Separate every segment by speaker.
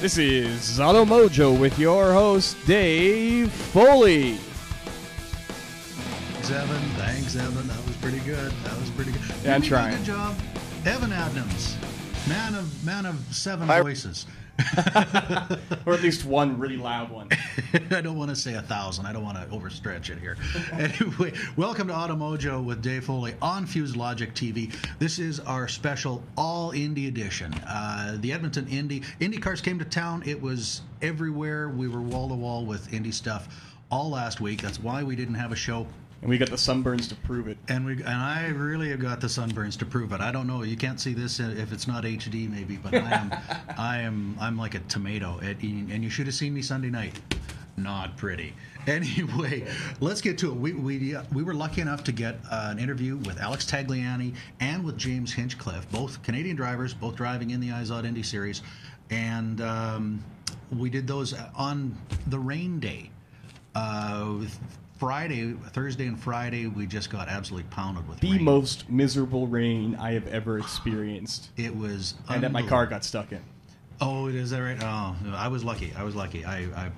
Speaker 1: This is Automojo with your host, Dave Foley.
Speaker 2: Thanks, Evan. That was pretty good.
Speaker 1: Yeah, I'm trying.
Speaker 2: Good job. Evan Adams, man of seven voices.
Speaker 1: Or at least one really loud one.
Speaker 2: I don't want to say 1,000. I don't want to overstretch it here. Anyway, welcome to Automojo with Dave Foley on Fuse Logic TV. This is our special All Indy edition. The Edmonton Indy. Indy cars came to town. It was everywhere. We were wall to wall with Indy stuff all last week. That's why we didn't have a show.
Speaker 1: And we got the sunburns to prove it.
Speaker 2: And I really have got the sunburns to prove it. I don't know. You can't see this if it's not HD, maybe, but I'm like a tomato. And you should have seen me Sunday night. Not pretty. Anyway, let's get to it. We were lucky enough to get an interview with Alex Tagliani and with James Hinchcliffe, both Canadian drivers, both driving in the IZOD Indy series, and we did those on the rain day. Thursday and Friday, we just got absolutely pounded with rain.
Speaker 1: The most miserable rain I have ever experienced.
Speaker 2: It was
Speaker 1: and that my car got stuck in.
Speaker 2: Oh, is that right? Oh, I was lucky. I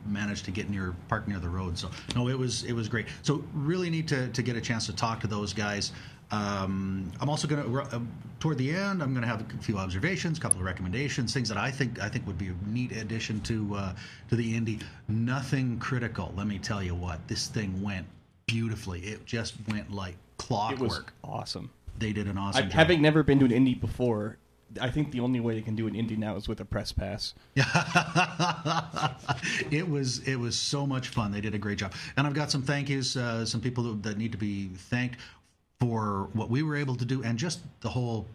Speaker 2: managed to park near the road. So no, it was great. So really need to get a chance to talk to those guys. I'm also going to toward the end. I'm going to have a few observations, a couple of recommendations, things that I think would be a neat addition to the Indy. Nothing critical. Let me tell you what, this thing went beautifully. It just went like clockwork.
Speaker 1: It was awesome.
Speaker 2: They did an awesome job.
Speaker 1: Having never been to an Indy before, I think the only way they can do an Indy now is with a press pass.
Speaker 2: It was so much fun. They did a great job. And I've got some thank yous, some people that need to be thanked for what we were able to do, and just the whole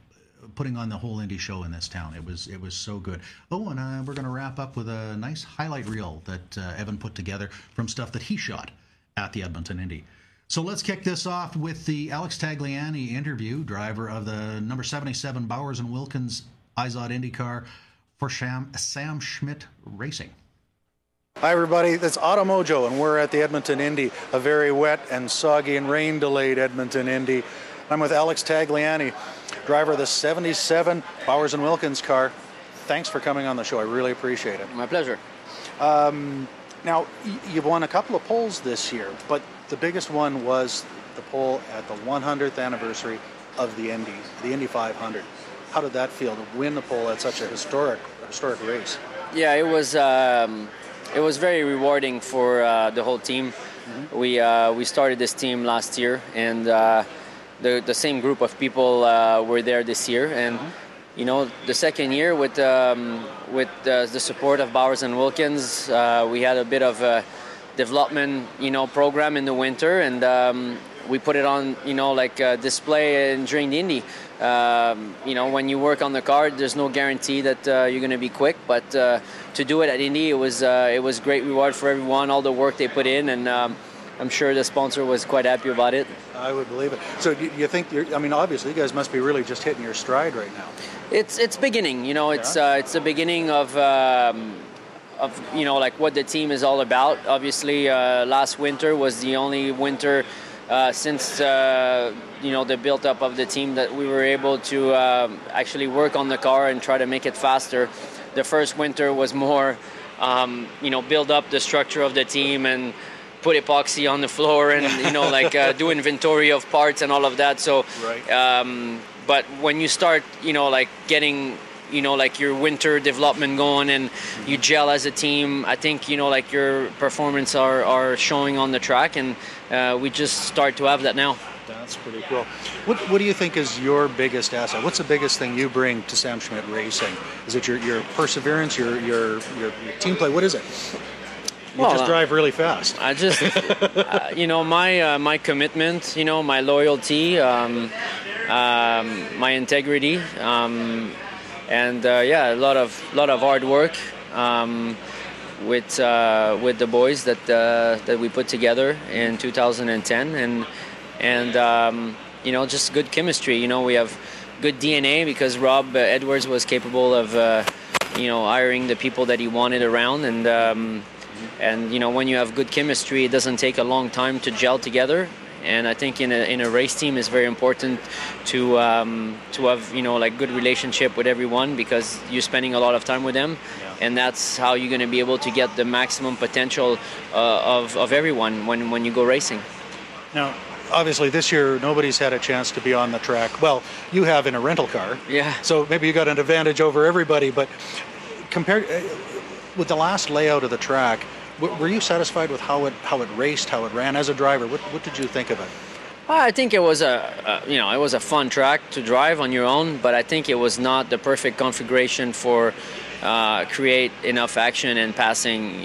Speaker 2: putting on the whole Indy show in this town. It was so good. Oh, and we're going to wrap up with a nice highlight reel that Evan put together from stuff that he shot at the Edmonton Indy. So let's kick this off with the Alex Tagliani interview, driver of the number 77 Bowers & Wilkins IZOD Indy car for Sam Schmidt Racing. Hi everybody, that's Automojo, and we're at the Edmonton Indy, a very wet and soggy and rain-delayed Edmonton Indy. I'm with Alex Tagliani, driver of the 77 Bowers & Wilkins car. Thanks for coming on the show, I really appreciate it.
Speaker 3: My pleasure.
Speaker 2: Now, you've won a couple of poles this year, but the biggest one was the pole at the 100th anniversary of the Indy 500. How did that feel to win the pole at such a historic race?
Speaker 3: Yeah, it was very rewarding for the whole team. Mm-hmm. We started this team last year, and the same group of people were there this year. And you know, the second year with the support of Bowers & Wilkins, we had a bit of a development, program in the winter, and we put it on, like display during the Indy. When you work on the car, there's no guarantee that you're going to be quick, but to do it at Indy, it was great reward for everyone, all the work they put in, and I'm sure the sponsor was quite happy about it.
Speaker 2: I would believe it. So you think obviously you guys must be really just hitting your stride right now.
Speaker 3: It's beginning, it's the beginning of like what the team is all about. Obviously, last winter was the only winter since the build-up of the team that we were able to actually work on the car and try to make it faster. The first winter was more, build up the structure of the team and put epoxy on the floor and, do inventory of parts and all of that. So, right. But when you start, getting, your winter development going and you gel as a team, I think, your performance are showing on the track, and we just start to have that now.
Speaker 2: That's pretty cool. What do you think is your biggest asset? What's the biggest thing you bring to Sam Schmidt Racing? Is it your perseverance, your team play? What is it? You just drive really fast.
Speaker 3: I just, my commitment, my loyalty, my integrity, and a lot of hard work with the boys that we put together in 2010, and just good chemistry. We have good DNA because Rob Edwards was capable of hiring the people that he wanted around, and when you have good chemistry, it doesn't take a long time to gel together. And I think in a race team, it's very important to have good relationship with everyone because you're spending a lot of time with them. and that's how you're going to be able to get the maximum potential of everyone when you go racing.
Speaker 4: Now, obviously, this year nobody's had a chance to be on the track. Well, you have in a rental car.
Speaker 3: Yeah.
Speaker 4: So maybe you got an advantage over everybody. But compared with the last layout of the track, were you satisfied with how it raced, how it ran as a driver? What did you think of it?
Speaker 3: I think it was it was a fun track to drive on your own, but I think it was not the perfect configuration for create enough action and passing.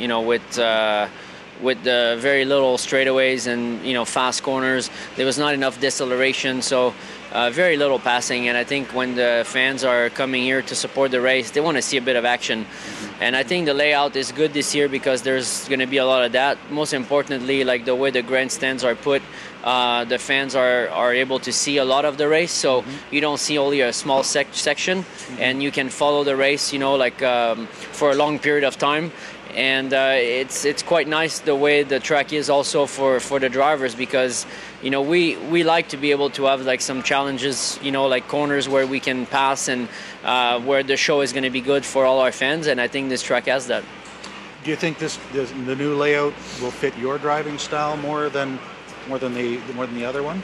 Speaker 3: With the very little straightaways and fast corners, there was not enough deceleration, so very little passing. And I think when the fans are coming here to support the race, they want to see a bit of action. And I think the layout is good this year because there's going to be a lot of that. Most importantly, like the way the grandstands are put, the fans are able to see a lot of the race, so you don't see only a small section, and you can follow the race, for a long period of time. And it's quite nice the way the track is also for the drivers, because we like to be able to have like some challenges, like corners where we can pass and where the show is going to be good for all our fans, and I think this track has that.
Speaker 4: Do you think the new layout will fit your driving style more than the other one?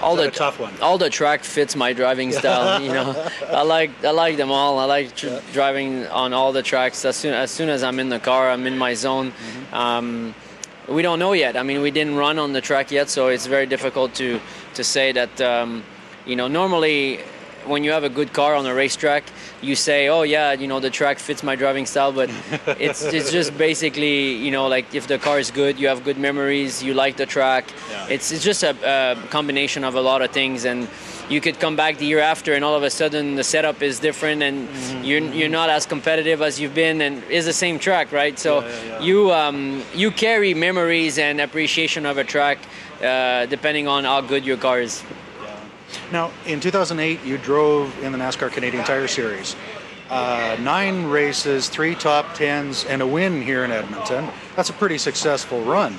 Speaker 4: A tough one.
Speaker 3: All the track fits my driving style. I like them all. I like driving on all the tracks. As soon as I'm in the car, I'm in my zone. We don't know yet. I mean, we didn't run on the track yet, so it's very difficult to say that. Normally, when you have a good car on a racetrack, you say, "Oh yeah, the track fits my driving style." But it's just basically, like if the car is good, you have good memories, you like the track. Yeah. It's just a combination of a lot of things, and you could come back the year after, and all of a sudden the setup is different, and you're not as competitive as you've been, and it's the same track, right? So you carry memories and appreciation of a track depending on how good your car is.
Speaker 4: Now, in 2008, you drove in the NASCAR Canadian Tire Series. 9 races, 3 top 10s, and a win here in Edmonton. That's a pretty successful run.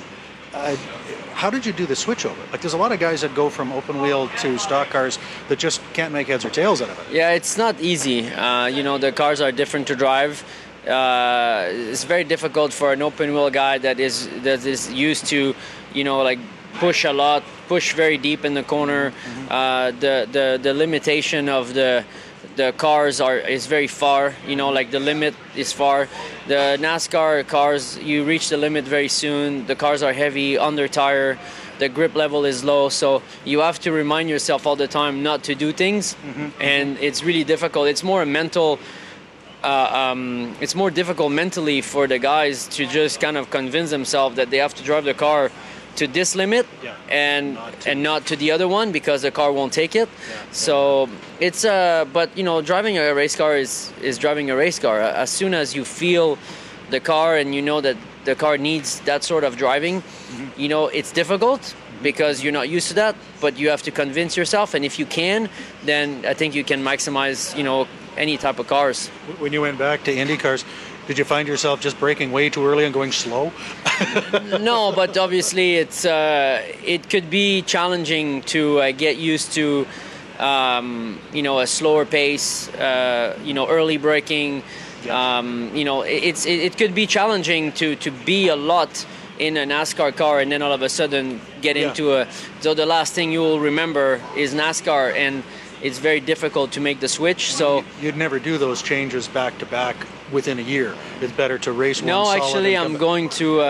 Speaker 4: How did you do the switchover? Like, there's a lot of guys that go from open wheel to stock cars that just can't make heads or tails out of it.
Speaker 3: Yeah, it's not easy. The cars are different to drive. It's very difficult for an open wheel guy that is used to, push very deep in the corner. The limitation of the cars is very far. The limit is far. The NASCAR cars, you reach the limit very soon. The cars are heavy, under tire. The grip level is low, so you have to remind yourself all the time not to do things, and it's really difficult. It's more a mental. It's more difficult mentally for the guys to just kind of convince themselves that they have to drive the car to this limit and not to the other one because the car won't take it. So it's but driving a race car is driving a race car. As soon as you feel the car and you know that the car needs that sort of driving, it's difficult because you're not used to that, but you have to convince yourself, and if you can, then I think you can maximize any type of cars.
Speaker 4: When you went back to Indy cars, did you find yourself just braking way too early and going slow?
Speaker 3: No, but obviously it could be challenging to get used to a slower pace, early braking. It could be challenging to be a lot in a NASCAR car and then all of a sudden get into so the last thing you will remember is NASCAR, and it's very difficult to make the switch. So
Speaker 4: you'd never do those changes back to back within a year. It's better to race one.
Speaker 3: No, actually, I'm going to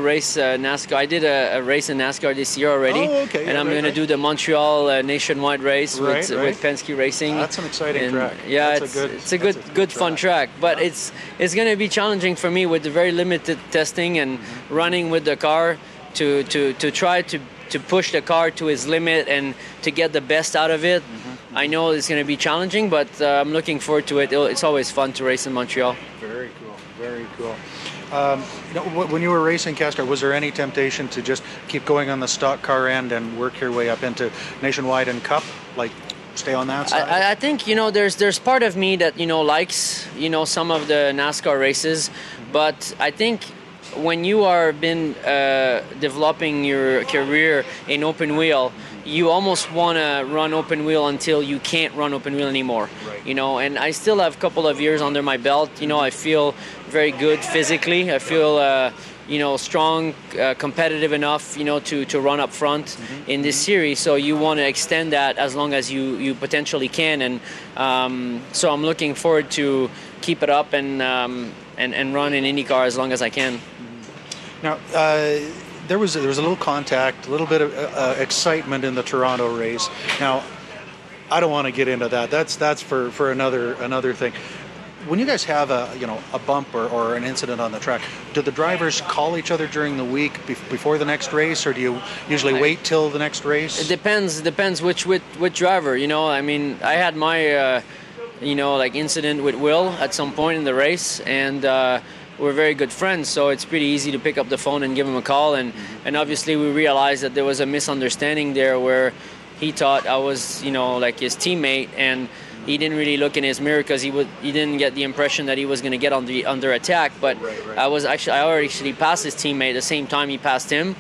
Speaker 3: race NASCAR. I did a race in NASCAR this year already, and I'm going to do the Montreal nationwide race with Penske Racing.
Speaker 4: That's an exciting track.
Speaker 3: Yeah, it's a good fun track, but it's going to be challenging for me with the very limited testing and running with the car to try to push the car to its limit and to get the best out of it. I know it's going to be challenging, but I'm looking forward to it. It's always fun to race in Montreal.
Speaker 4: Very cool, very cool. When you were racing Cascar, was there any temptation to just keep going on the stock car end and work your way up into Nationwide and Cup, like stay on that side?
Speaker 3: I think there's part of me that likes some of the NASCAR races, but I think when you are been developing your career in open wheel, you almost want to run open wheel until you can't run open wheel anymore.
Speaker 4: Right.
Speaker 3: You know, and I still have a couple of years under my belt. You know, I feel very good physically. I feel you know, strong, competitive enough, you know, to run up front in this series. So you want to extend that as long as you potentially can. And so I'm looking forward to keep it up and run in IndyCar as long as I can.
Speaker 4: Now, there was a little contact, a little bit of excitement in the Toronto race. Now, I don't want to get into that. That's for another thing. When you guys have a bump or an incident on the track, do the drivers call each other during the week before the next race, or do you usually wait till the next race?
Speaker 3: It depends which driver. You know, I mean, I had my like incident with Will at some point in the race, and we're very good friends, so it's pretty easy to pick up the phone and give him a call. And obviously we realized that there was a misunderstanding there where he thought I was like his teammate, and he didn't really look in his mirror because he didn't get the impression that he was going to get under attack. But right. I already actually passed his teammate at the same time he passed him,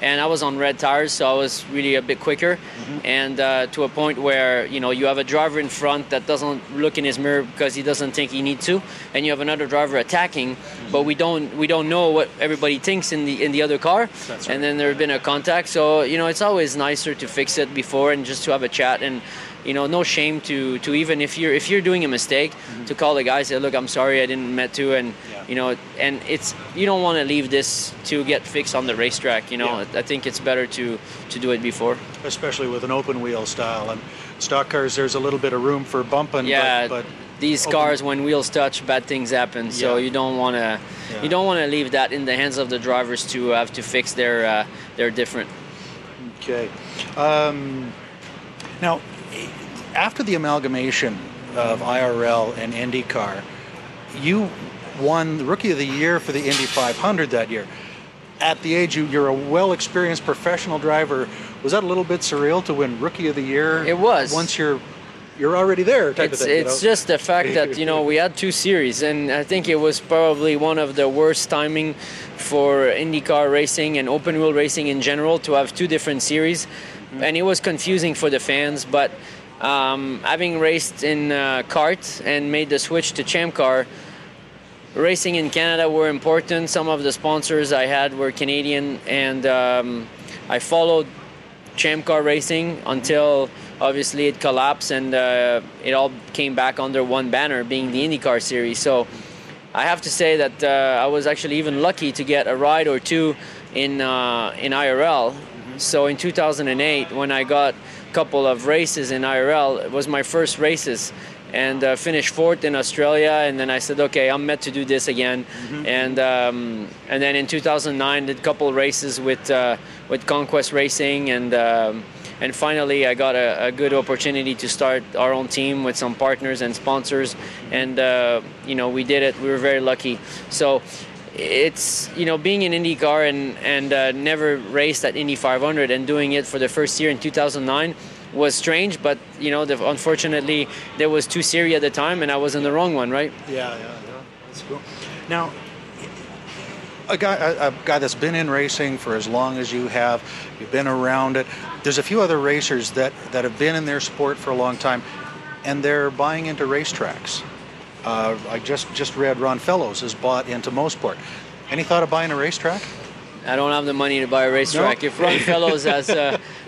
Speaker 3: and I was on red tires, so I was really a bit quicker. And to a point where you have a driver in front that doesn't look in his mirror because he doesn't think he needs to, and you have another driver attacking, but we don't know what everybody thinks in the other car.
Speaker 4: That's right.
Speaker 3: And then there's been a contact. So it's always nicer to fix it before and just to have a chat. And no shame to even if you're doing a mistake, to call the guy, say, look, I'm sorry, I didn't meant to, and and it's, you don't want to leave this to get fixed on the racetrack. I think it's better to do it before,
Speaker 4: especially with an open wheel style. And stock cars, there's a little bit of room for bumping.
Speaker 3: Yeah,
Speaker 4: but
Speaker 3: these cars, when wheels touch, bad things happen. So you don't want to leave that in the hands of the drivers to have to fix their different.
Speaker 4: Okay. Now, after the amalgamation of IRL and IndyCar, you won the Rookie of the Year for the Indy 500 that year. At the age you're a well-experienced professional driver, was that a little bit surreal to win Rookie of the Year?
Speaker 3: It was.
Speaker 4: Once you're already there, type of thing.
Speaker 3: It's just the fact that we had two series, and I think it was probably one of the worst timing for IndyCar racing and open wheel racing in general to have two different series, and it was confusing for the fans. But having raced in kart and made the switch to Champ Car, racing in Canada were important. Some of the sponsors I had were Canadian, and I followed Champ Car racing until obviously it collapsed, and it all came back under one banner, being the IndyCar series. So I have to say that I was actually even lucky to get a ride or two in IRL. So in 2008, when I got a couple of races in IRL, it was my first races, and finished fourth in Australia. And then I said, okay, I'm meant to do this again. And then in 2009, did a couple of races with Conquest Racing, and finally I got a good opportunity to start our own team with some partners and sponsors, and we did it. We were very lucky. So it's being in IndyCar and never raced at Indy 500 and doing it for the first year in 2009 was strange, but unfortunately there was two series at the time, and I was in the wrong one, right?
Speaker 4: Yeah, that's cool. Now, a guy that's been in racing for as long as you have, you've been around it. There's a few other racers that have been in their sport for a long time, and they're buying into racetracks. I just read Ron Fellows has bought into Mosport. Any thought of buying a racetrack?
Speaker 3: I don't have the money to buy a racetrack.
Speaker 4: No?
Speaker 3: If Ron Fellows has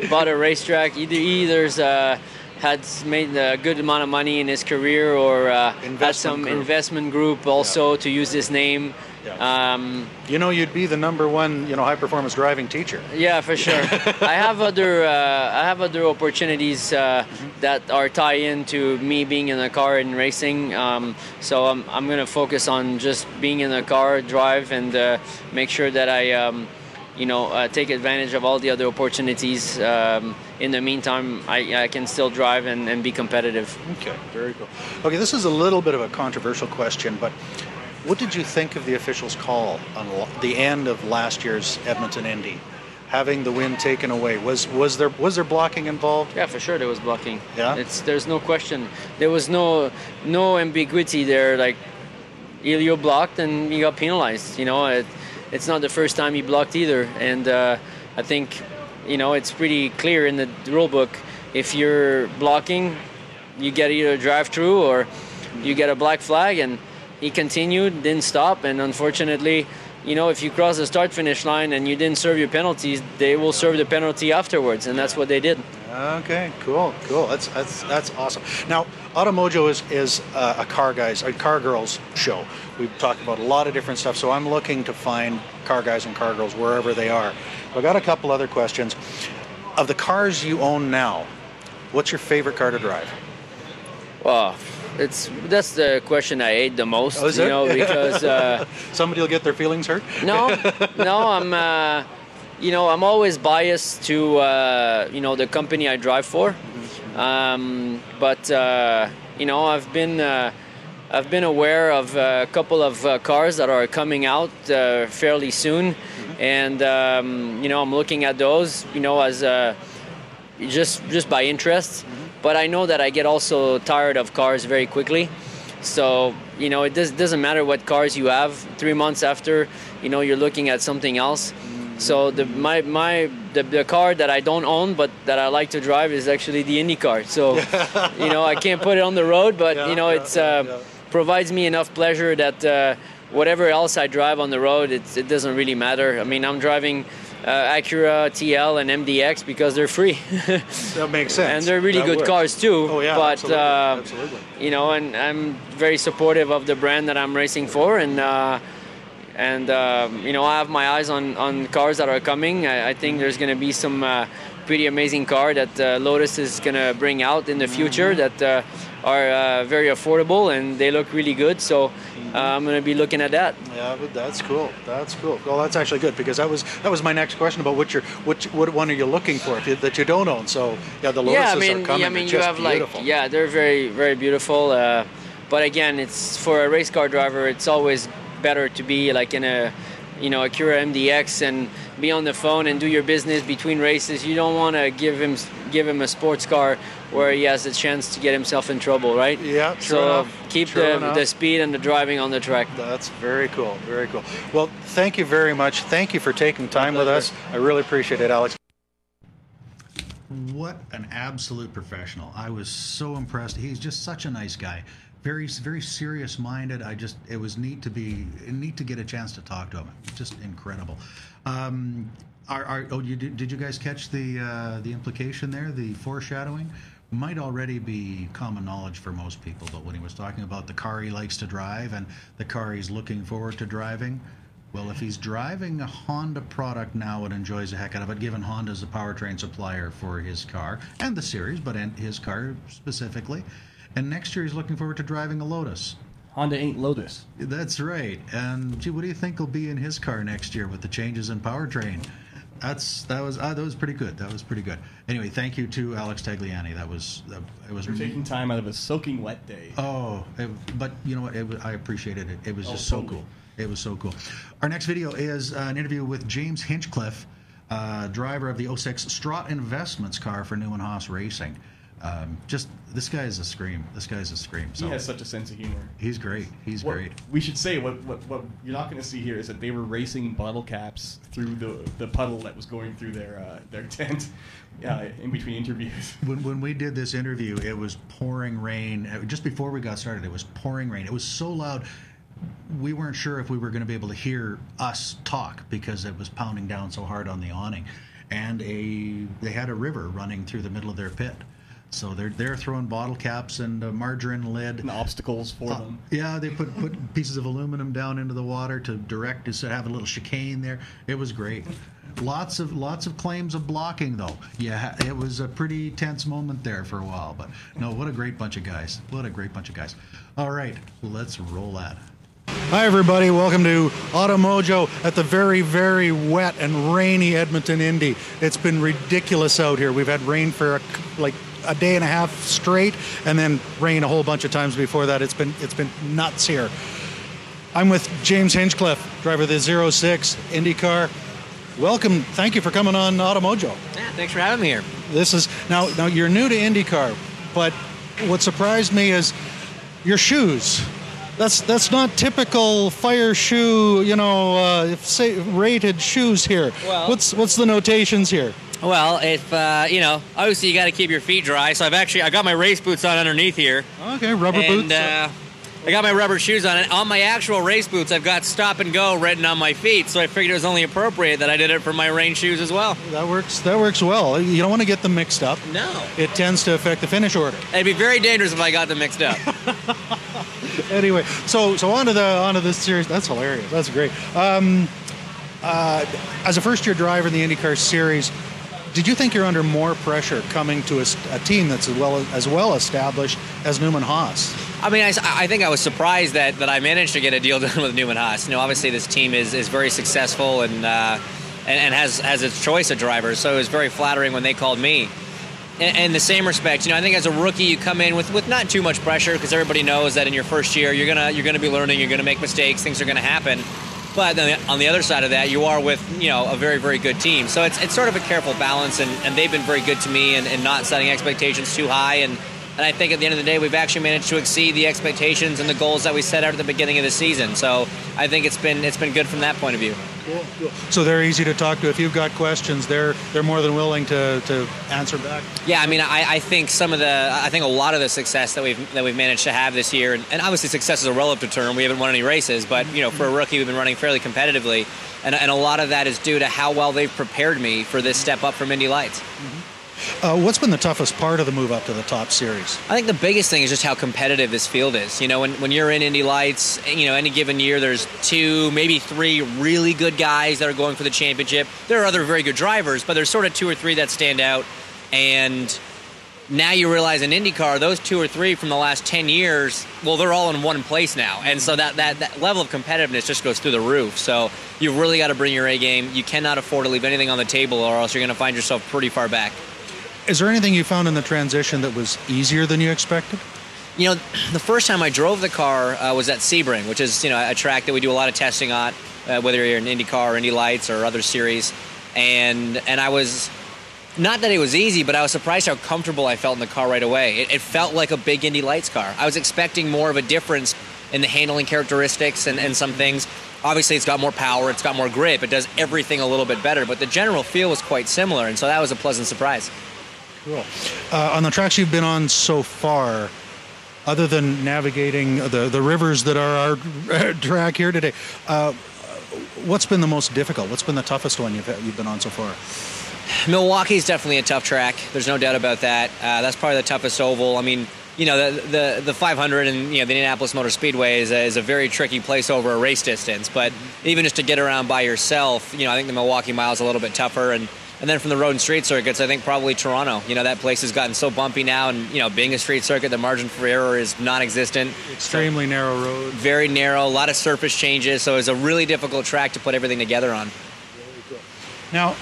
Speaker 3: bought a racetrack, either's had made a good amount of money in his career, or had some investment group also to use his name.
Speaker 4: Yeah. You'd be the number one, high performance driving teacher.
Speaker 3: Yeah, for sure. I have other opportunities that are tied into me being in the car and racing. So I'm going to focus on just being in the car, drive, and make sure that I take advantage of all the other opportunities. In the meantime, I can still drive and be competitive.
Speaker 4: Okay, very cool. Okay, this is a little bit of a controversial question, but what did you think of the officials' call on the end of last year's Edmonton Indy, having the win taken away? Was there blocking involved?
Speaker 3: Yeah, for sure there was blocking.
Speaker 4: Yeah,
Speaker 3: there's no question. There was no ambiguity there. Like, Elio blocked and he got penalized. It's not the first time he blocked either, and I think it's pretty clear in the rule book. If you're blocking, you get either a drive-through or you get a black flag. And he continued, didn't stop, and unfortunately, if you cross the start-finish line and you didn't serve your penalties, they will serve the penalty afterwards, and that's what they did.
Speaker 4: Okay, cool. That's awesome. Now, Automojo is a car girls show. We've talked about a lot of different stuff, so I'm looking to find car guys and car girls wherever they are. I've got a couple other questions. Of the cars you own now, what's your favorite car to drive?
Speaker 3: Well, that's the question I hate the most.
Speaker 4: Oh, is it?
Speaker 3: Because
Speaker 4: somebody will get their feelings hurt.
Speaker 3: No, I'm always biased to the company I drive for, but I've been aware of a couple of cars that are coming out fairly soon, and I'm looking at those as just by interest. But I know that I get also tired of cars very quickly. So, it doesn't matter what cars you have. 3 months after, you're looking at something else. So the car that I don't own but that I like to drive is actually the Indy car. So, I can't put it on the road, but, it provides me enough pleasure that whatever else I drive on the road, it doesn't really matter. I mean, I'm driving Acura TL and MDX because they're free.
Speaker 4: That makes sense.
Speaker 3: And they're really good cars too.
Speaker 4: Oh yeah,
Speaker 3: but
Speaker 4: absolutely.
Speaker 3: And I'm very supportive of the brand that I'm racing for, and I have my eyes on cars that are coming. I think there's going to be some pretty amazing car that Lotus is going to bring out in the future that are very affordable, and they look really good. So I'm going to be looking at that.
Speaker 4: Yeah, but that's cool. Well, that's actually good, because that was my next question about what one are you looking for that you don't own. So yeah, the Lotuses are coming.
Speaker 3: I mean, you have
Speaker 4: beautiful.
Speaker 3: they're very, very beautiful. But again, it's for a race car driver, it's always better to be like in a Acura MDX and be on the phone and do your business between races. You don't want to give him a sports car where he has a chance to get himself in trouble, right?
Speaker 4: Yeah,
Speaker 3: so keep the speed and the driving on the track.
Speaker 4: That's very cool, very cool. Well, thank you very much. Thank you for taking time with us. I really appreciate it, Alex.
Speaker 2: What an absolute professional. I was so impressed. He's just such a nice guy. Very, very serious-minded. It was neat to get a chance to talk to him. Just incredible. Did you guys catch the implication there? The foreshadowing might already be common knowledge for most people, but when he was talking about the car he likes to drive and the car he's looking forward to driving, well, if he's driving a Honda product now and enjoys the heck out of it, given Honda's the powertrain supplier for his car and the series, but in his car specifically. And next year he's looking forward to driving a Lotus.
Speaker 1: Honda ain't Lotus.
Speaker 2: That's right. And gee, what do you think will be in his car next year with the changes in powertrain? That was pretty good. That was pretty good. Anyway, thank you to Alex Tagliani. It was
Speaker 1: for taking time out of a soaking wet day.
Speaker 2: Oh, but you know what? I appreciated it. It was just so cool. It was so cool. Our next video is an interview with James Hinchcliffe, driver of the 06 Straught Investments car for Newman Haas Racing. This guy is a scream. So
Speaker 1: he has such a sense of humor.
Speaker 2: He's great. He's great.
Speaker 1: We should say what you're not going to see here is that they were racing bottle caps through the puddle that was going through their tent in between interviews.
Speaker 2: When we did this interview, it was pouring rain. Just before we got started, it was pouring rain. It was so loud, we weren't sure if we were going to be able to hear us talk because it was pounding down so hard on the awning. And they had a river running through the middle of their pit. So they're throwing bottle caps and a margarine lid.
Speaker 1: And obstacles for them.
Speaker 2: Yeah, they put pieces of aluminum down into the water to have a little chicane there. It was great. Lots of claims of blocking, though. Yeah, it was a pretty tense moment there for a while. But no, what a great bunch of guys. All right, let's roll that.
Speaker 4: Hi, everybody. Welcome to Automojo at the very, very wet and rainy Edmonton Indy. It's been ridiculous out here. We've had rain for a day and a half straight, and then rain a whole bunch of times before that. It's been nuts here. I'm with James Hinchcliffe, driver of the 06 IndyCar. Welcome. Thank you for coming on Automojo.
Speaker 5: Yeah, thanks for having me here.
Speaker 4: This is now you're new to IndyCar, but what surprised me is your shoes. That's not typical fire shoe, rated shoes here.
Speaker 5: Well,
Speaker 4: what's the notations here?
Speaker 3: Well, if obviously you got to keep your feet dry. So I got my race boots on underneath here.
Speaker 4: Okay, rubber boots.
Speaker 3: I got my rubber shoes on. And on my actual race boots, I've got "Stop and Go" written on my feet. So I figured it was only appropriate that I did it for my rain shoes as well.
Speaker 4: That works well. You don't want to get them mixed up.
Speaker 3: No.
Speaker 4: It tends to affect the finish order.
Speaker 3: It'd be very dangerous if I got them mixed up.
Speaker 4: Anyway, so onto this series. That's hilarious. That's great. As a first-year driver in the IndyCar series, did you think you're under more pressure coming to a team that's as well established as Newman Haas?
Speaker 3: I mean, I think I was surprised that I managed to get a deal done with Newman Haas. Obviously this team is very successful and has its choice of drivers, so it was very flattering when they called me. In the same respect, I think as a rookie you come in with not too much pressure because everybody knows that in your first year you're gonna be learning, you're gonna make mistakes, things are gonna happen. But on the other side of that, you are with a very, very good team. So it's sort of a careful balance, and they've been very good to me and not setting expectations too high. And I think at the end of the day, we've actually managed to exceed the expectations and the goals that we set out at the beginning of the season. So I think it's been good from that point of view.
Speaker 4: Cool. So they're easy to talk to. If you've got questions, they're more than willing to answer back.
Speaker 3: Yeah, I mean, I think a lot of the success that we've managed to have this year, and obviously success is a relative term. We haven't won any races, but for a rookie, we've been running fairly competitively, and a lot of that is due to how well they've prepared me for this step up from Indy Lights.
Speaker 4: Mm-hmm. What's been the toughest part of the move up to the top series?
Speaker 3: I think the biggest thing is just how competitive this field is. When you're in Indy Lights, any given year there's 2, maybe 3 really good guys that are going for the championship. There are other very good drivers, but there's sort of 2 or 3 that stand out. And now you realize in IndyCar, those 2 or 3 from the last 10 years, well, they're all in one place now. And so that level of competitiveness just goes through the roof. So you've really got to bring your A game. You cannot afford to leave anything on the table or else you're going to find yourself pretty far back.
Speaker 4: Is there anything you found in the transition that was easier than you expected?
Speaker 3: The first time I drove the car was at Sebring, which is a track that we do a lot of testing on, whether you're in IndyCar or Indy Lights or other series. And I was, not that it was easy, but I was surprised how comfortable I felt in the car right away. It felt like a big Indy Lights car. I was expecting more of a difference in the handling characteristics and some things. Obviously, it's got more power, it's got more grip, it does everything a little bit better, but the general feel was quite similar, and so that was a pleasant surprise.
Speaker 4: Cool. On the tracks you've been on so far, other than navigating the rivers that are our track here today, what's been the most difficult? What's been the toughest one you've been on so far?
Speaker 3: Milwaukee's definitely a tough track. There's no doubt about that. That's probably the toughest oval. I mean, the 500 and the Indianapolis Motor Speedway is a very tricky place over a race distance. But even just to get around by yourself, I think the Milwaukee Mile is a little bit tougher. And then from the road and street circuits, I think probably Toronto. That place has gotten so bumpy now, and being a street circuit, the margin for error is non-existent.
Speaker 4: Extremely narrow road.
Speaker 3: Very narrow, a lot of surface changes, so it's a really difficult track to put everything together on.
Speaker 4: Really cool. Now,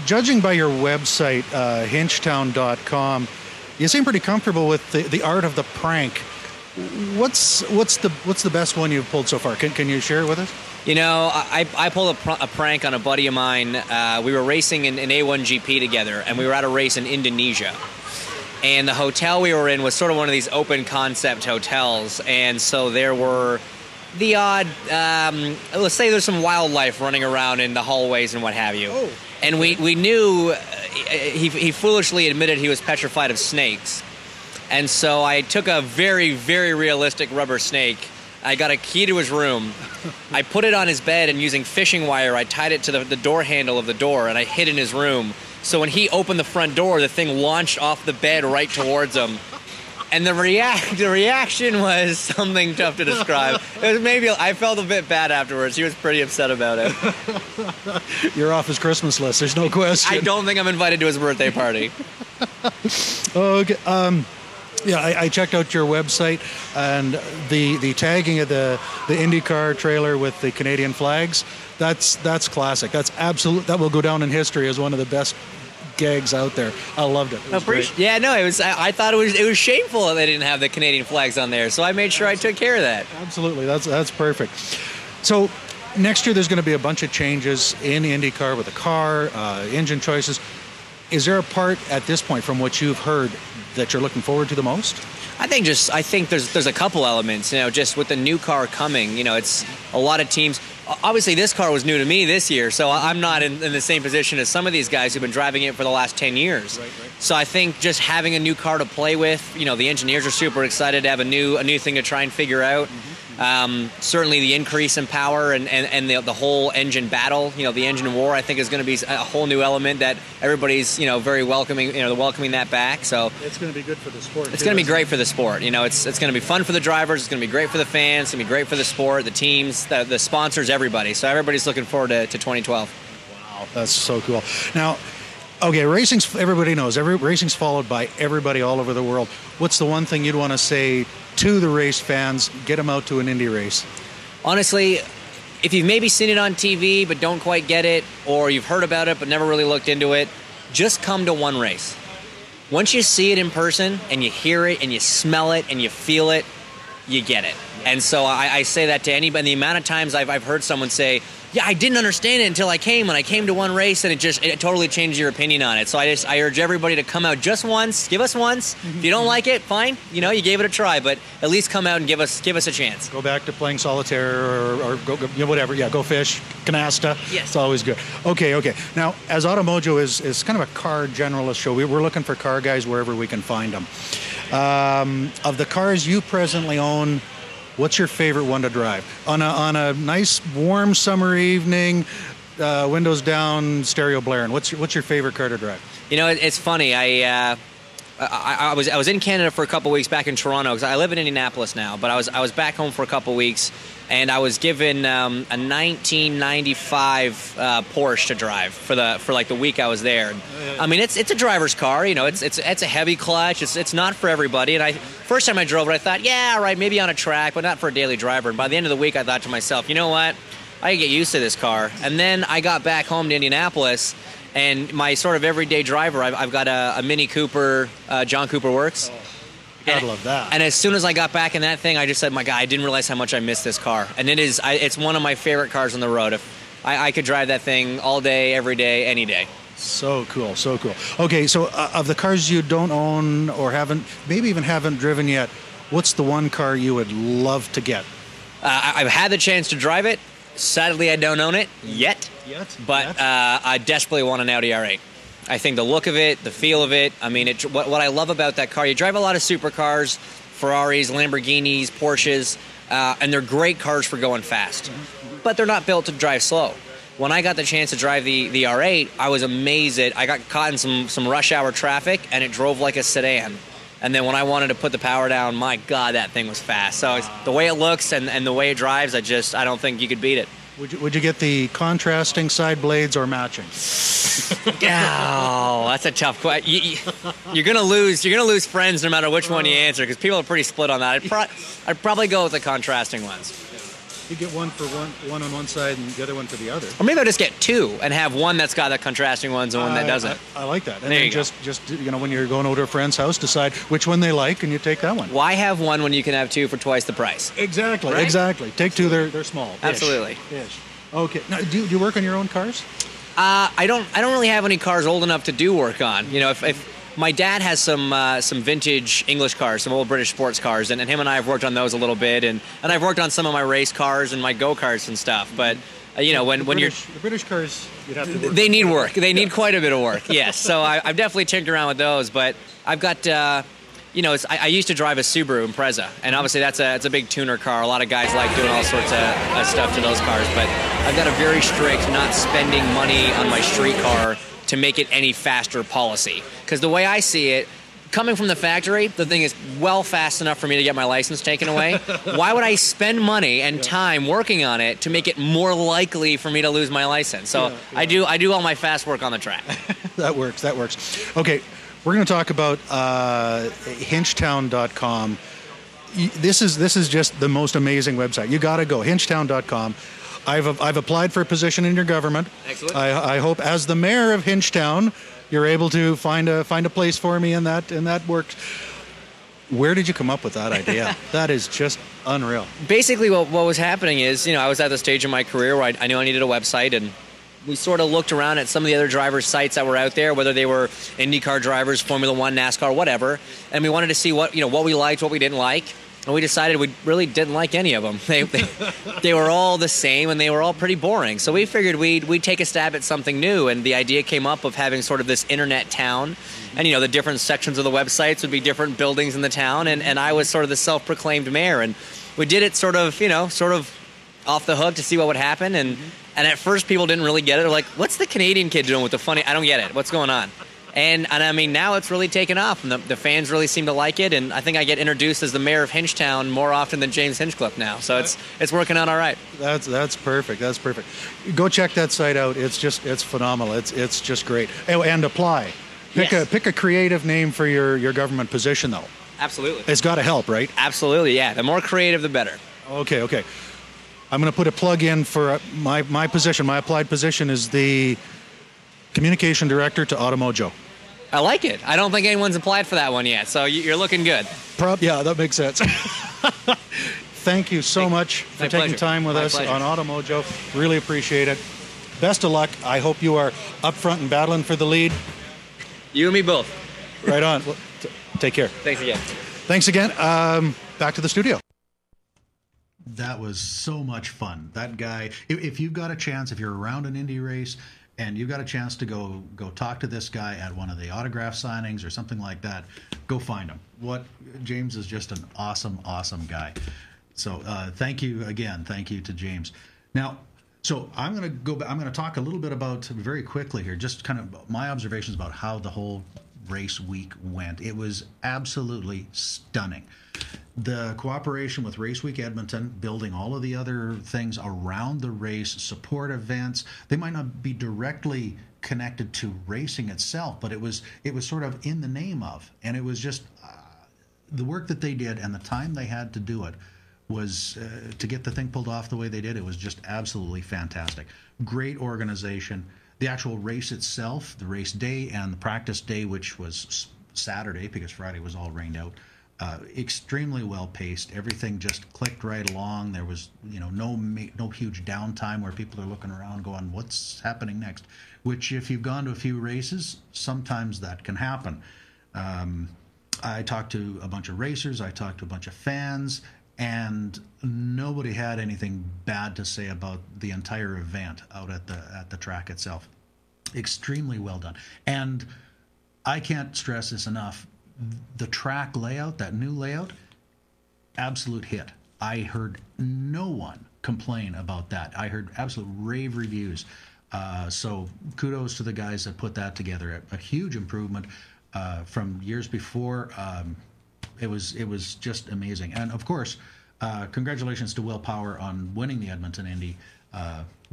Speaker 4: judging by your website, hinchtown.com, you seem pretty comfortable with the art of the prank. What's the best one you've pulled so far? Can you share it with us?
Speaker 3: I pulled a prank on a buddy of mine. We were racing in A1GP together, and we were at a race in Indonesia. And the hotel we were in was sort of one of these open concept hotels, and so there were the odd, let's say there's some wildlife running around in the hallways and what have you.
Speaker 4: Oh.
Speaker 3: And we knew, he foolishly admitted he was petrified of snakes. And so I took a very, very realistic rubber snake. I got a key to his room. I put it on his bed, and using fishing wire, I tied it to the door handle of the door, and I hid in his room. So when he opened the front door, the thing launched off the bed right towards him. And the reaction was something tough to describe. It was I felt a bit bad afterwards. He was pretty upset about it.
Speaker 4: You're off his Christmas list, there's no question.
Speaker 3: I don't think I'm invited to his birthday party.
Speaker 4: Okay. Yeah, I checked out your website, and the tagging of the IndyCar trailer with the Canadian flags, that's classic. That will go down in history as one of the best gags out there. I loved it. It was great.
Speaker 3: Yeah, no, it was. I thought it was shameful that they didn't have the Canadian flags on there, so I made sure I took care of that.
Speaker 4: Absolutely, that's perfect. So next year there's going to be a bunch of changes in IndyCar with the car, engine choices. Is there a part at this point from what you've heard that you're looking forward to the most?
Speaker 5: I think there's a couple elements, just with the new car coming, it's a lot of teams. Obviously, this car was new to me this year, so I'm not in the same position as some of these guys who've been driving it for the last 10 years.
Speaker 4: Right.
Speaker 5: So I think just having a new car to play with, the engineers are super excited to have a new thing to try and figure out. Certainly the increase in power and the whole engine battle, the engine war, I think is going to be a whole new element that everybody's, very welcoming, welcoming that back. So
Speaker 4: it's going to be good for the sport.
Speaker 5: It's going to be great for the sport. It's going to be fun for the drivers. It's going to be great for the fans. It's going to be great for the sport, the teams, the sponsors, everybody. So everybody's looking forward to 2012.
Speaker 4: Wow, that's so cool. Now, okay, racing's, everybody knows, racing's followed by everybody all over the world. What's the one thing you'd want to say to the race fans, get them out to an Indy race?
Speaker 5: Honestly, if you've maybe seen it on TV but don't quite get it, or you've heard about it but never really looked into it, just come to one race. Once you see it in person and you hear it and you smell it and you feel it, you get it. And so I say that to anybody. The amount of times I've heard someone say, yeah, I didn't understand it until I came. When I came to one race, and it totally changed your opinion on it. So I urge everybody to come out just once. Give us once. If you don't like it, fine. You gave it a try, but at least come out and give us a chance.
Speaker 4: Go back to playing solitaire or go whatever. Yeah, go fish, canasta.
Speaker 5: Yes.
Speaker 4: It's always good. Okay. Now, as Automojo is kind of a car generalist show, we're looking for car guys wherever we can find them. Of the cars you presently own, what's your favorite one to drive? On a nice warm summer evening, windows down, stereo blaring. What's your favorite car to drive?
Speaker 5: It's funny. I was in Canada for a couple weeks back in Toronto because I live in Indianapolis now. But I was back home for a couple weeks, and I was given a 1995 Porsche to drive for the week I was there. I mean, it's a driver's car. It's a heavy clutch. It's not for everybody. And first time I drove it, I thought, yeah, all right, maybe on a track, but not for a daily driver. And by the end of the week, I thought to myself, you know what? I can get used to this car. And then I got back home to Indianapolis, and my sort of everyday driver, I've got a Mini Cooper, John Cooper Works.
Speaker 4: Gotta love that.
Speaker 5: And as soon as I got back in that thing, I just said, my God, I didn't realize how much I missed this car. And it's one of my favorite cars on the road. If I could drive that thing all day, every day, any day.
Speaker 4: So cool. Okay, so of the cars you don't own or maybe even haven't driven yet, what's the one car you would love to get?
Speaker 5: I've had the chance to drive it. Sadly, I don't own it yet. But I desperately want an Audi R8. I think the look of it, the feel of it, I mean, what I love about that car, you drive a lot of supercars, Ferraris, Lamborghinis, Porsches, and they're great cars for going fast. But they're not built to drive slow. When I got the chance to drive the R8, I was amazed I got caught in some rush hour traffic, and it drove like a sedan. And then when I wanted to put the power down, my God, that thing was fast. So the way it looks and the way it drives, I don't think you could beat it.
Speaker 4: Would you get the contrasting side blades or matching?
Speaker 5: Oh, that's a tough question. You're gonna lose friends no matter which one you answer because people are pretty split on that. I'd probably go with the contrasting ones.
Speaker 4: You get one for one on one side and the other one for the other.
Speaker 5: Or maybe I'll just get two and have one that's got the contrasting ones and one that doesn't.
Speaker 4: I like that. And
Speaker 5: there
Speaker 4: then
Speaker 5: you go.
Speaker 4: just when you're going over to a friend's house, decide which one they like and you take that one.
Speaker 5: Why have one when you can have two for twice the price?
Speaker 4: Exactly.
Speaker 5: Right?
Speaker 4: Exactly. Take two. They're small.
Speaker 5: Absolutely.
Speaker 4: Ish. Okay. Now, do you work on your own cars?
Speaker 5: I don't really have any cars old enough to do work on. If my dad has some vintage English cars, some old British sports cars, and him and I have worked on those a little bit, and I've worked on some of my race cars and my go-karts and stuff. But when
Speaker 4: the British cars, you'd have to work.
Speaker 5: They need work. They need quite a bit of work. Yes. So I've definitely tinkered around with those, but I've got. I used to drive a Subaru Impreza, and obviously that's a big tuner car. A lot of guys like doing all sorts of stuff to those cars, but I've got a very strict not spending money on my street car to make it any faster policy. Because the way I see it, coming from the factory, the thing is well fast enough for me to get my license taken away. Why would I spend money and time working on it to make it more likely for me to lose my license? So I do all my fast work on the track.
Speaker 4: That works. Okay. We're going to talk about hinchtown.com. This is just the most amazing website. You got to go, hinchtown.com. I've applied for a position in your government.
Speaker 5: Excellent.
Speaker 4: I hope as the mayor of Hinchtown, you're able to find a place for me in that work. Where did you come up with that idea? That is just unreal.
Speaker 5: Basically, what was happening is, I was at the stage in my career where I knew I needed a website, and we sort of looked around at some of the other drivers' sites that were out there, whether they were IndyCar drivers, Formula One, NASCAR, whatever, and we wanted to see what we liked, what we didn't like. And we decided we really didn't like any of them. They were all the same, and they were all pretty boring. So we figured we'd take a stab at something new, and the idea came up of having sort of this internet town. And, the different sections of the websites would be different buildings in the town, and I was sort of the self-proclaimed mayor. And we did it sort of off the hook to see what would happen. And at first people didn't really get it. They're like, what's the Canadian kid doing with the funny? I don't get it. What's going on? And I mean, now it's really taken off, and the fans really seem to like it. And I think I get introduced as the mayor of Hinchtown more often than James Hinchcliffe now. So it's working out all right.
Speaker 4: That's perfect. That's perfect. Go check that site out. It's phenomenal. It's just great. And apply. Pick a creative name for your government position, though.
Speaker 5: Absolutely.
Speaker 4: It's got to help, right?
Speaker 5: Absolutely. Yeah. The more creative, the better.
Speaker 4: Okay. I'm going to put a plug in for my position. My applied position is the communication director to Automojo.
Speaker 5: I like it. I don't think anyone's applied for that one yet, so you're looking good.
Speaker 4: Yeah, that makes sense. Thank you so much for taking time with us on Automojo. Really appreciate it. Best of luck. I hope you are up front and battling for the lead.
Speaker 5: You and me both.
Speaker 4: Right on. Well, take care.
Speaker 5: Thanks again.
Speaker 4: Thanks again. Back to the studio.
Speaker 2: That was so much fun. That guy, if you've got a chance, if you're around an Indy race and you've got a chance to go talk to this guy at one of the autograph signings or something like that, go find him. James is just an awesome guy. So thank you again. Thank you to James. Now, so I'm going to talk a little bit about, very quickly here, just kind of my observations about how the whole race week went. It was absolutely stunning. The cooperation with Race Week Edmonton, building all of the other things around the race, support events. They might not be directly connected to racing itself, but it was sort of in the name of, and it was just the work that they did and the time they had to do it was to get the thing pulled off the way they did. It was just absolutely fantastic. Great organization. The actual race itself, the race day and the practice day, which was Saturday because Friday was all rained out. Extremely well paced. Everything just clicked right along. There was, no huge downtime where people are looking around going, "What's happening next?" Which, if you've gone to a few races, sometimes that can happen. I talked to a bunch of racers. I talked to a bunch of fans, and nobody had anything bad to say about the entire event out at the track itself. Extremely well done, and I can't stress this enough. The track layout, that new layout, absolute hit. I heard no one complain about that. I heard absolute rave reviews. So kudos to the guys that put that together. A huge improvement from years before. It was just amazing. And of course, congratulations to Will Power on winning the Edmonton Indy.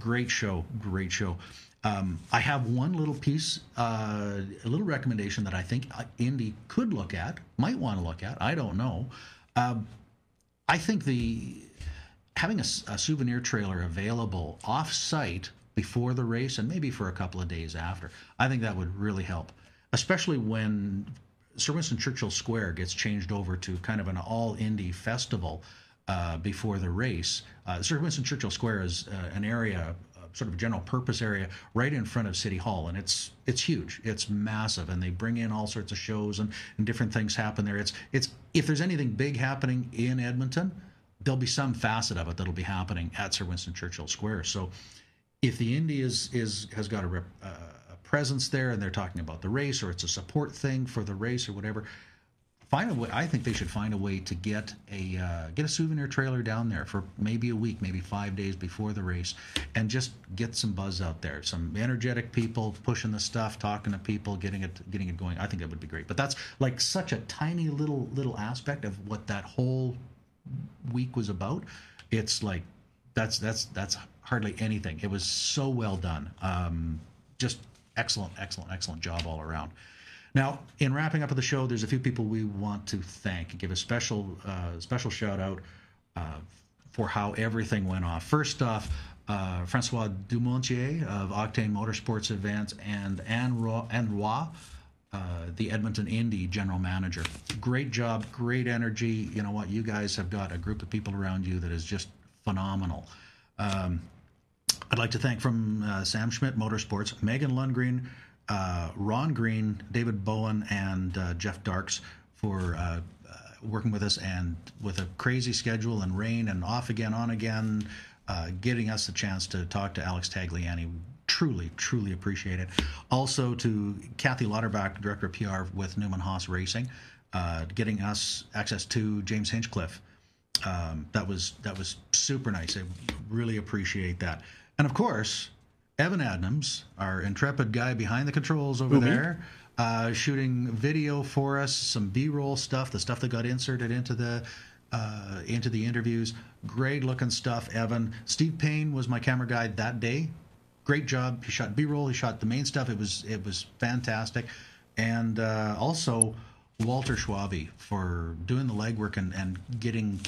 Speaker 2: Great show. I have one little piece, a little recommendation that I think Indy could look at, might want to look at. I don't know. I think having a souvenir trailer available off-site before the race and maybe for a couple of days after, I think that would really help, especially when Sir Winston Churchill Square gets changed over to kind of an all-Indy festival before the race. Sir Winston Churchill Square is an area, sort of a general purpose area right in front of City Hall, and it's huge. It's massive, and they bring in all sorts of shows and different things happen there. It's if there's anything big happening in Edmonton, there'll be some facet of it that'll be happening at Sir Winston Churchill Square. So if the Indy has got a presence there and they're talking about the race, or it's a support thing for the race or whatever, find a way. I think they should find a way to get a souvenir trailer down there for maybe a week, maybe 5 days before the race, and just get some buzz out there. Some energetic people pushing the stuff, talking to people, getting it going. I think that would be great. But that's like such a tiny little aspect of what that whole week was about. It's like that's hardly anything. It was so well done. Just excellent job all around. Now, in wrapping up of the show, there's a few people we want to thank, give a special shout out for how everything went off. First off, Francois Dumontier of Octane Motorsports Events and Anne Roy, the Edmonton Indy general manager. Great job, great energy. You know what? You guys have got a group of people around you that is just phenomenal. I'd like to thank from Sam Schmidt Motorsports, Megan Lundgren, Ron Green, David Bowen, and Jeff Darks for working with us, and with a crazy schedule and rain and off again, on again, getting us the chance to talk to Alex Tagliani. Truly, truly appreciate it. Also to Kathy Lauterbach, Director of PR with Newman Haas Racing, getting us access to James Hinchcliffe. That was super nice. I really appreciate that. And of course, Evan Adams, our intrepid guy behind the controls over there, shooting video for us, some B-roll stuff, the stuff that got inserted into the interviews. Great looking stuff, Evan. Steve Payne was my camera guy that day. Great job. He shot B-roll. He shot the main stuff. It was fantastic. And also Walter Schwabe for doing the legwork and getting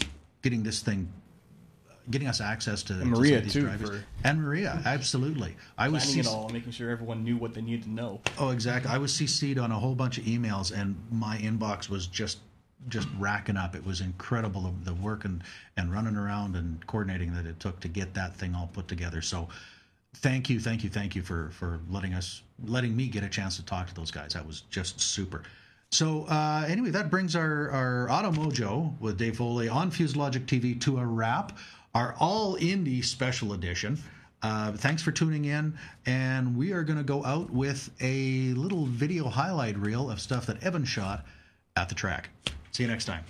Speaker 2: this thing. Getting us access to
Speaker 1: Maria
Speaker 2: these
Speaker 1: too,
Speaker 2: drivers. And Maria, absolutely. I was
Speaker 1: planning it all, making sure everyone knew what they needed to know.
Speaker 2: Oh, exactly. I was CC'd on a whole bunch of emails, and my inbox was just racking up. It was incredible, the work and running around and coordinating that it took to get that thing all put together. So, thank you for letting me get a chance to talk to those guys. That was just super. So anyway, that brings our Automojo with Dave Foley on Fuselogic TV to a wrap. Our All Indy Special Edition. Thanks for tuning in, and we are going to go out with a little video highlight reel of stuff that Evan shot at the track. See you next time.